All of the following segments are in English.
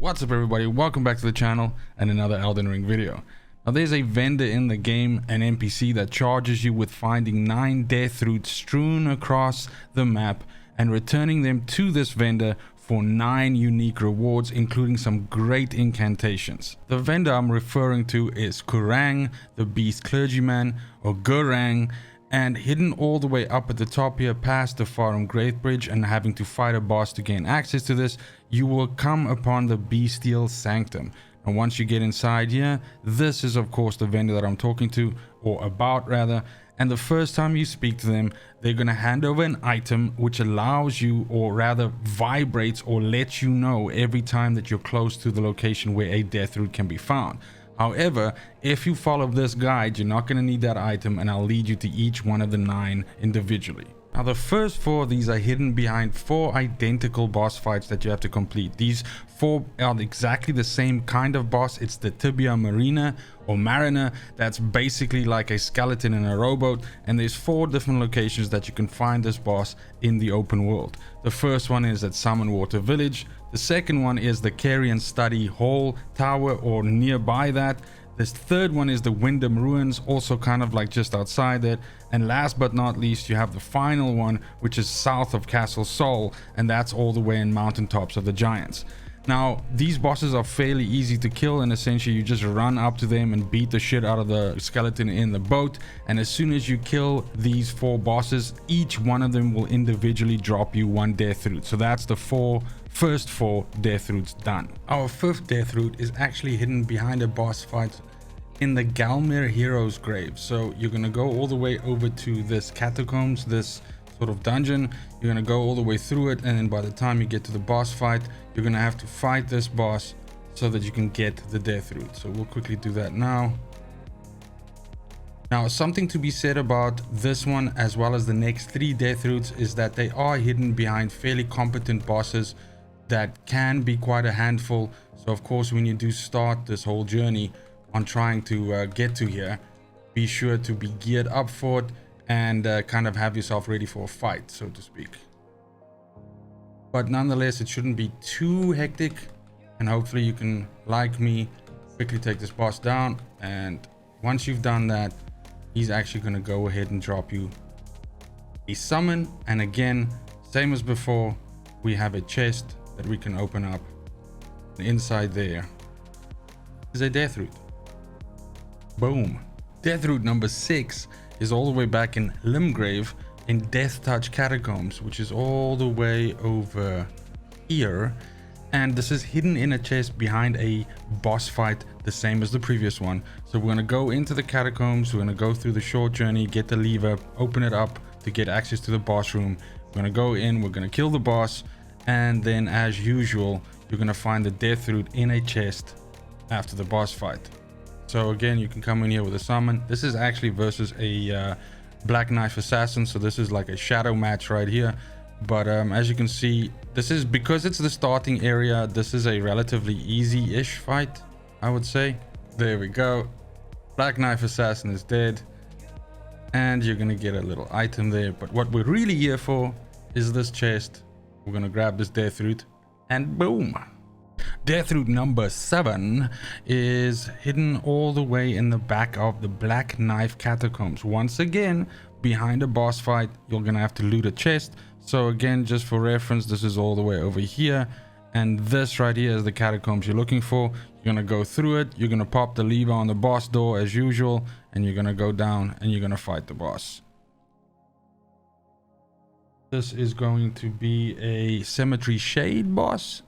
What's up everybody, welcome back to the channel and another Elden Ring video. Now there's a vendor in the game, an NPC that charges you with finding 9 Deathroots strewn across the map and returning them to this vendor for 9 unique rewards, including some great incantations. The vendor I'm referring to is Gurranq, the Beast Clergyman, or Gurranq, and hidden all the way up at the top here past the Farum Great Bridge and having to fight a boss to gain access to this, you will come upon the Bestial Sanctum. And once you get inside here, this is of course the vendor that I'm talking to, or about rather, and the first time you speak to them, they're going to hand over an item which allows you, or rather vibrates or lets you know every time that you're close to the location where a Deathroot can be found. However, if you follow this guide, you're not going to need that item, and I'll lead you to each one of the 9 individually. Now the first 4 of these are hidden behind 4 identical boss fights that you have to complete. These 4 are exactly the same kind of boss. It's the Tibia Marina or Mariner. That's basically like a skeleton in a rowboat, and there's 4 different locations that you can find this boss in the open world. The first one is at Summonwater Village. The second one is the Carrion Study Hall Tower or nearby that. This third one is the Wyndham Ruins, also kind of like just outside it. And last but not least, you have the final one, which is south of Castle Sol, and that's all the way in Mountaintops of the Giants. Now, these bosses are fairly easy to kill, and essentially you just run up to them and beat the shit out of the skeleton in the boat. And as soon as you kill these 4 bosses, each one of them will individually drop you 1 Deathroot. So that's the first 4 Deathroots done. Our 5th Deathroot is actually hidden behind a boss fight in the Gelmir hero's grave. So you're going to go all the way over to this Catacombs, this sort of dungeon. You're going to go all the way through it, and then by the time you get to the boss fight, you're going to have to fight this boss so that you can get the Deathroot. So we'll quickly do that now. Now, something to be said about this one as well as the next 3 Deathroots is that they are hidden behind fairly competent bosses that can be quite a handful. So of course, when you do start this whole journey on trying to get to here, be sure to be geared up for it and kind of have yourself ready for a fight, so to speak. But nonetheless, it shouldn't be too hectic, and hopefully you can, like me, quickly take this boss down. And once you've done that, he's actually going to go ahead and drop you a summon. And again, same as before, we have a chest that we can open up, and inside there is a Deathroot. Boom. Deathroot number 6 is all the way back in Limgrave in Deathtouched Catacombs, which is all the way over here, and this is hidden in a chest behind a boss fight, the same as the previous one. So we're going to go into the catacombs, we're going to go through the short journey, get the lever, open it up to get access to the boss room. We're going to go in, we're going to kill the boss, and then as usual, you're going to find the Deathroot in a chest after the boss fight. So again, you can come in here with a summon. This is actually versus a Black Knife Assassin, so this is like a shadow match right here. But as you can see, this is, because it's the starting area, this is a relatively easy-ish fight, I would say. There we go. Black Knife Assassin is dead, and you're gonna get a little item there. But what we're really here for is this chest. We're gonna grab this Deathroot, and boom. Deathroot number 7 is hidden all the way in the back of the Black Knife Catacombs. Once again, behind a boss fight, you're gonna have to loot a chest. So again, just for reference, this is all the way over here, and this right here is the catacombs you're looking for. You're gonna go through it, you're gonna pop the lever on the boss door as usual, and you're gonna go down and you're gonna fight the boss. This is going to be a Cemetery Shade boss.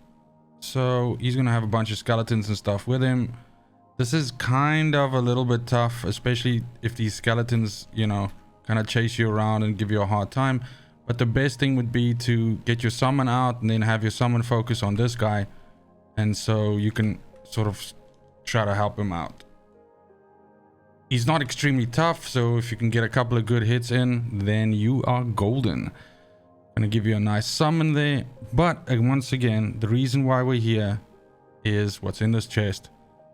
So he's gonna have a bunch of skeletons and stuff with him. This is kind of a little bit tough, especially if these skeletons, you know, kind of chase you around and give you a hard time. But the best thing would be to get your summon out and then have your summon focus on this guy, and so you can sort of try to help him out. He's not extremely tough, so if you can get a couple of good hits in, then you are golden. Gonna give you a nice summon there. But once again, the reason why we're here is what's in this chest.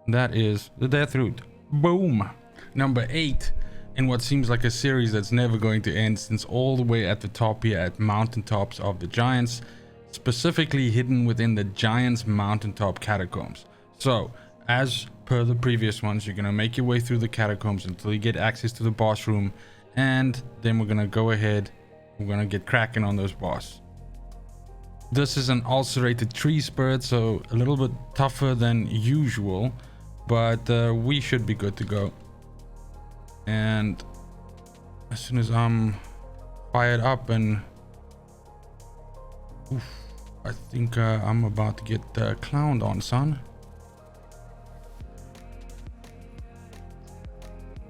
That is the Deathroot. Boom. Number 8 in what seems like a series that's never going to end, since all the way at the top here at Mountaintops of the Giants, specifically hidden within the Giant's Mountaintop Catacombs. So, as per the previous ones, you're going to make your way through the Catacombs until you get access to the boss room, and then we're going to go ahead, we're going to get cracking on those boss. This is an ulcerated tree spirit, so a little bit tougher than usual, but we should be good to go. And as soon as I'm fired up and I think I'm about to get clowned on, son.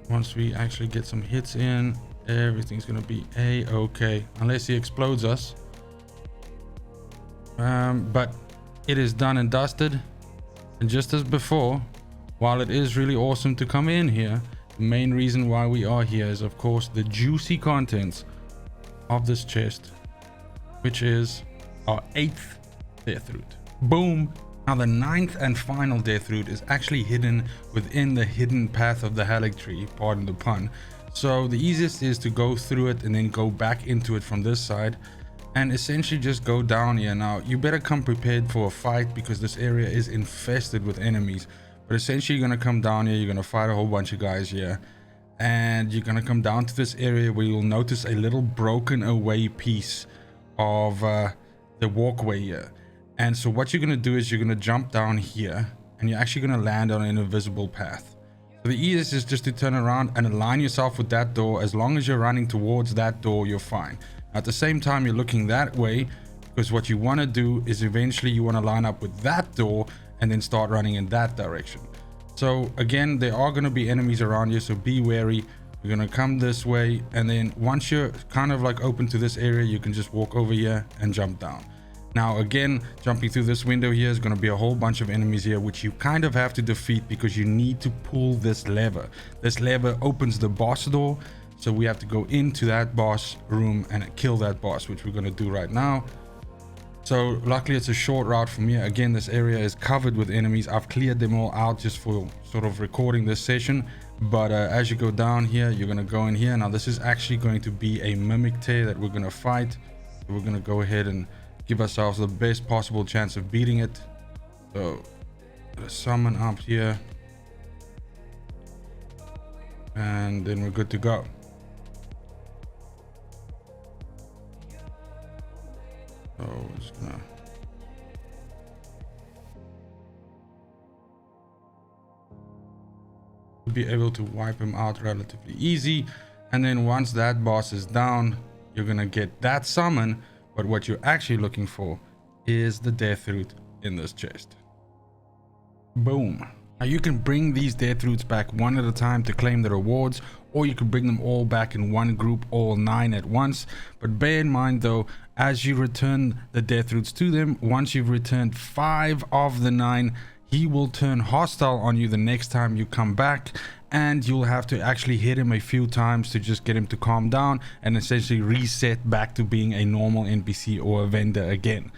Once we actually get some hits in, everything's gonna be a-okay, unless he explodes us. But it is done and dusted, and just as before, while it is really awesome to come in here, the main reason why we are here is of course the juicy contents of this chest, which is our 8th Deathroot. Boom! Now the 9th and final Deathroot is actually hidden within the hidden path of the Haligtree, pardon the pun. So the easiest is to go through it and then go back into it from this side, and essentially just go down here. Now you better come prepared for a fight because this area is infested with enemies. But essentially you're gonna come down here, you're gonna fight a whole bunch of guys here, and you're gonna come down to this area where you'll notice a little broken away piece of the walkway here. And so what you're gonna do is you're gonna jump down here, and you're actually gonna land on an invisible path. So the easiest is just to turn around and align yourself with that door. As long as you're running towards that door, you're fine. At the same time, you're looking that way, because what you want to do is eventually you want to line up with that door and then start running in that direction. So again, there are going to be enemies around you, so be wary. You're going to come this way, and then once you're kind of like open to this area, you can just walk over here and jump down. Now again, jumping through this window here is going to be a whole bunch of enemies here, which you kind of have to defeat because you need to pull this lever. This lever opens the boss door, so we have to go into that boss room and kill that boss, which we're going to do right now. So luckily it's a short route from here. Again, this area is covered with enemies. I've cleared them all out just for sort of recording this session. But as you go down here, you're going to go in here. Now this is actually going to be a mimic tear that we're going to fight. So we're going to go ahead and give ourselves the best possible chance of beating it. So let's summon up here, and then we're good to go. So we're just gonna be able to wipe him out relatively easy, and then once that boss is down, you're gonna get that summon. But what you're actually looking for is the Deathroot in this chest. Boom. Now you can bring these Deathroots back one at a time to claim the rewards, or you can bring them all back in one group, all 9 at once. But bear in mind though, as you return the Deathroots to them, once you've returned 5 of the 9, he will turn hostile on you the next time you come back, and you'll have to actually hit him a few times to just get him to calm down and essentially reset back to being a normal NPC or a vendor again.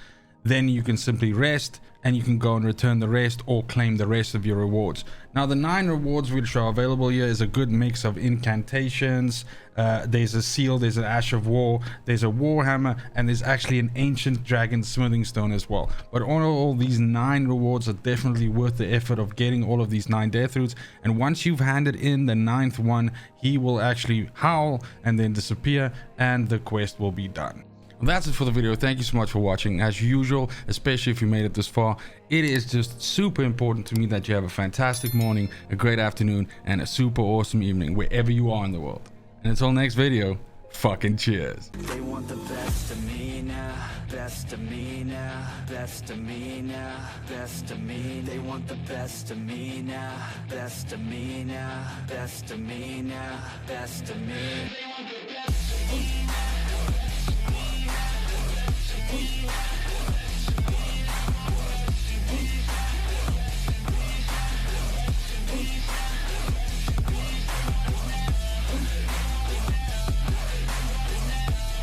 Then you can simply rest, and you can go and return the rest or claim the rest of your rewards. Now the 9 rewards which are available here is a good mix of incantations. There's a seal, there's an ash of war, there's a warhammer, and there's actually an ancient dragon smithing stone as well. But all these 9 rewards are definitely worth the effort of getting all of these 9 Deathroots. And once you've handed in the 9th one, he will actually howl and then disappear, and the quest will be done. That's it for the video. Thank you so much for watching. As usual, especially if you made it this far, it is just super important to me that you have a fantastic morning, a great afternoon, and a super awesome evening wherever you are in the world. And until next video, fucking cheers. They want the best of me now, best of me now, best of me now, best of me. They want the best of me now, best of me now, best of me now, best of me. They want the best of me now.